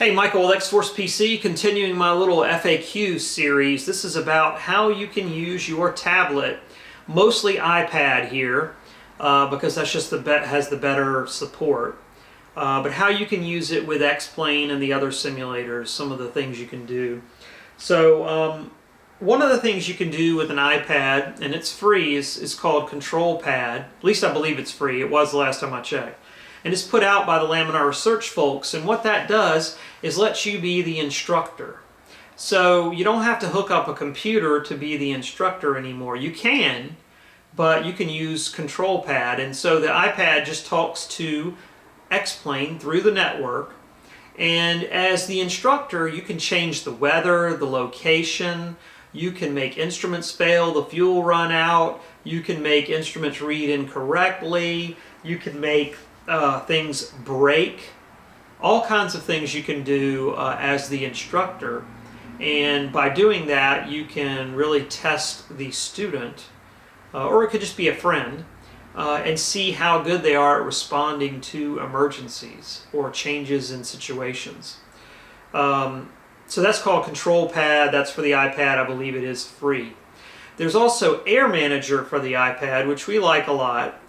Hey, Michael with XForcePC, continuing my little FAQ series. This is about how you can use your tablet, mostly iPad here, because that's just has the better support. But how you can use it with X-Plane and the other simulators, some of the things you can do. So one of the things you can do with an iPad, and it's free, is called ControlPad. At least I believe it's free. It was the last time I checked. And it's put out by the Laminar Research folks, and what that does is lets you be the instructor. So you don't have to hook up a computer to be the instructor anymore. You can, but you can use ControlPad, and so the iPad just talks to X-Plane through the network, and as the instructor you can change the weather, the location, you can make instruments fail, the fuel run out, you can make instruments read incorrectly, you can make things break, all kinds of things you can do as the instructor. And by doing that you can really test the student, or it could just be a friend, and see how good they are at responding to emergencies or changes in situations. So that's called ControlPad. That's for the iPad. I believe it is free. There's also Air Manager for the iPad, which we like a lot.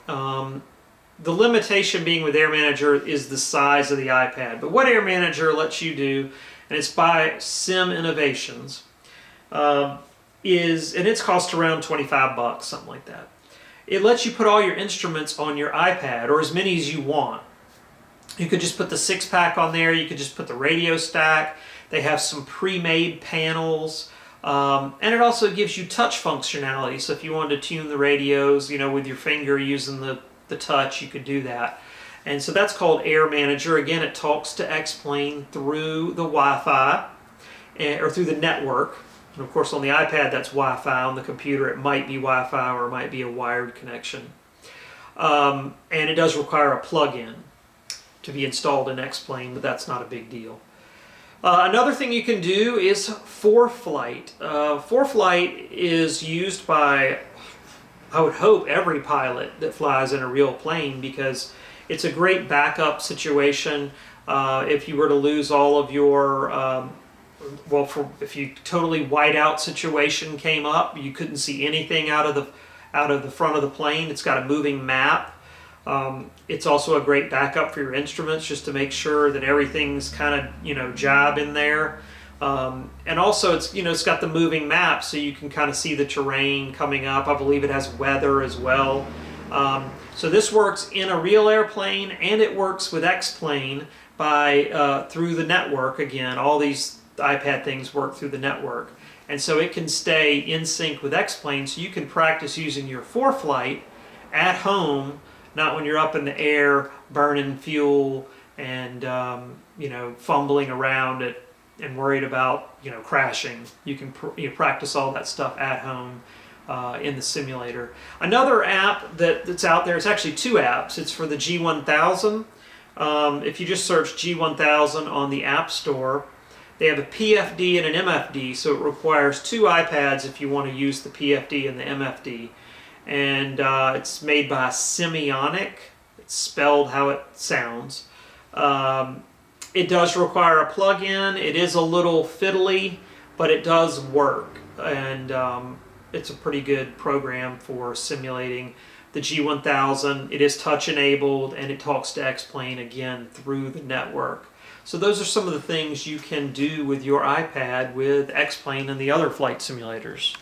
The limitation being with Air Manager is the size of the iPad. But what Air Manager lets you do, and it's by Sim Innovations, and it's cost around 25 bucks, something like that. It lets you put all your instruments on your iPad, or as many as you want. You could just put the 6-pack on there, you could just put the radio stack. They have some pre-made panels, and it also gives you touch functionality. So if you wanted to tune the radios, with your finger using the touch, you could do that. And so that's called Air Manager. Again, it talks to X-Plane through the Wi-Fi, or through the network. And of course on the iPad that's Wi-Fi. On the computer it might be Wi-Fi or it might be a wired connection. And it does require a plug-in to be installed in X-Plane, but that's not a big deal. Another thing you can do is ForFlight. ForFlight is used by, I would hope, every pilot that flies in a real plane, because it's a great backup situation. If you were to lose all of your, if you totally whiteout situation came up, you couldn't see anything out of the front of the plane. It's got a moving map. It's also a great backup for your instruments, just to make sure that everything's kind of jibe in there. And also it's got the moving map, so you can kind of see the terrain coming up. I believe it has weather as well. So this works in a real airplane, and it works with X-Plane through the network. Again, all these iPad things work through the network, and so it can stay in sync with X-Plane, so you can practice using your ForFlight at home, not when you're up in the air burning fuel and fumbling around it and worried about crashing. You can practice all that stuff at home in the simulator. Another app that's out there, it's actually two apps. It's for the G1000. If you just search G1000 on the App Store, they have a PFD and an MFD, so it requires two iPads if you want to use the PFD and the MFD. And it's made by Simionic. It's spelled how it sounds. It does require a plug-in. It is a little fiddly, but it does work, and it's a pretty good program for simulating the G1000. It is touch-enabled, and it talks to X-Plane again through the network. So those are some of the things you can do with your iPad with X-Plane and the other flight simulators.